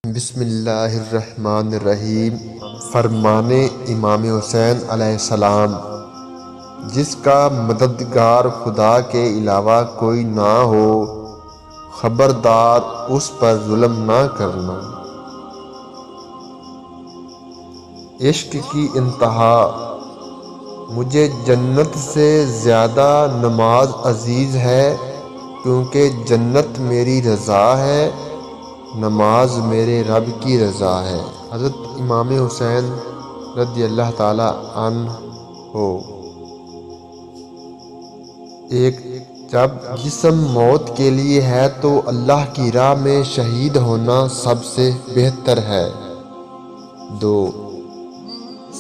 بسم اللہ الرحمن الرحیم۔ فرمان امام حسین علیہ السلام، جس کا مددگار خدا کے علاوہ کوئی نہ ہو، خبردار اس پر ظلم نہ کرنا۔ عشق کی انتہا، مجھے جنت سے زیادہ نماز عزیز ہے، کیونکہ جنت میری رضا ہے، نماز میرے رب کی رضا ہے۔ حضرت امام حسین رضی اللہ تعالی عنہ ہو۔ جب جسم موت کے لیے ہے تو اللہ کی راہ میں شہید ہونا سب سے بہتر ہے۔ 2،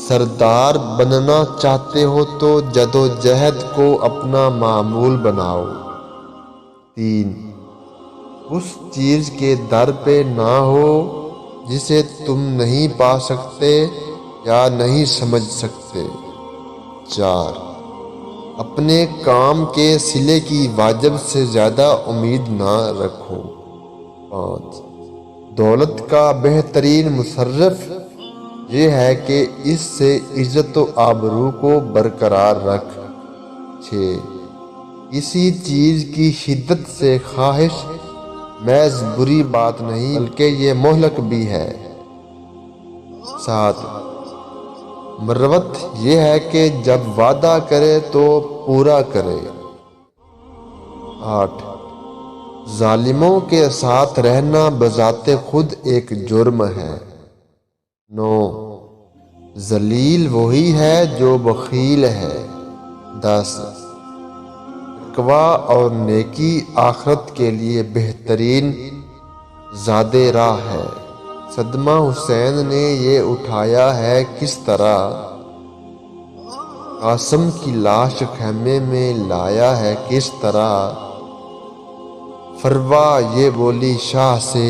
سردار بننا چاہتے ہو تو جدوجہد کو اپنا معمول بناؤ۔ 3، اس چیز کے در پہ نہ ہو جسے تم نہیں پا سکتے یا نہیں سمجھ سکتے۔ 4، اپنے کام کے صلے کی واجب سے زیادہ امید نہ رکھو۔ 5، دولت کا بہترین مصرف یہ ہے کہ اس سے عزت و آبرو کو برقرار رکھ۔ 6، کسی چیز کی شدت سے خواہش محض بری بات نہیں بلکہ یہ مہلک بھی ہے۔ 7، مروت یہ ہے کہ جب وعدہ کرے تو پورا کرے۔ 8، ظالموں کے ساتھ رہنا بذات خود ایک جرم ہے۔ 9، ذلیل وہی ہے جو بخیل ہے۔ 10، تقوی اور نیکی آخرت کے لیے بہترین زاد راہ ہے۔ صدمہ حسین نے یہ اٹھایا ہے کس طرح، قاسم کی لاش خیمے میں لایا ہے کس طرح، فروا یہ بولی شاہ سے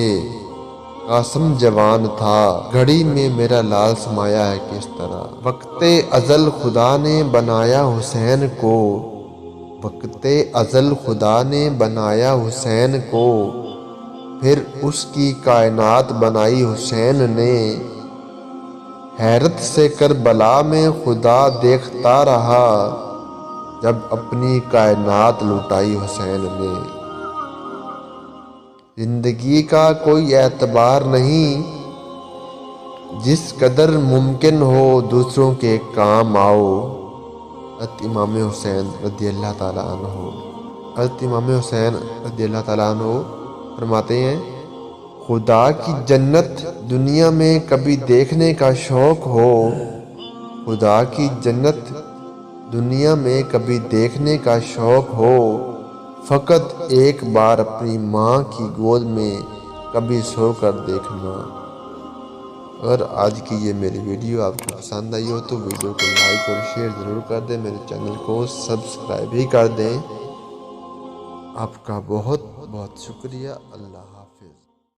قاسم جوان تھا، گھڑی میں میرا لال سمایا ہے کس طرح۔ وقت ازل خدا نے بنایا حسین کو، وقت ازل خدا نے بنایا حسین کو، پھر اس کی کائنات بنائی حسین نے، حیرت سے کربلا میں خدا دیکھتا رہا، جب اپنی کائنات لٹائی حسین نے۔ زندگی کا کوئی اعتبار نہیں، جس قدر ممکن ہو دوسروں کے کام آؤ۔ حضرت امام حسین رضی اللہ تعالیٰ عنہ۔ حضرت امام حسین رضی اللہ تعالیٰ عنہ فرماتے ہیں، خدا کی جنت دنیا میں کبھی دیکھنے کا شوق ہو، خدا کی جنت دنیا میں کبھی دیکھنے کا شوق ہو، فقط ایک بار اپنی ماں کی گود میں کبھی سو کر دیکھنا۔ اگر آج کی یہ میری ویڈیو آپ کو پسند آئی ہو تو ویڈیو کو لائک اور شیئر ضرور کر دیں، میرے چینل کو سبسکرائب بھی کر دیں۔ آپ کا بہت بہت شکریہ۔ اللہ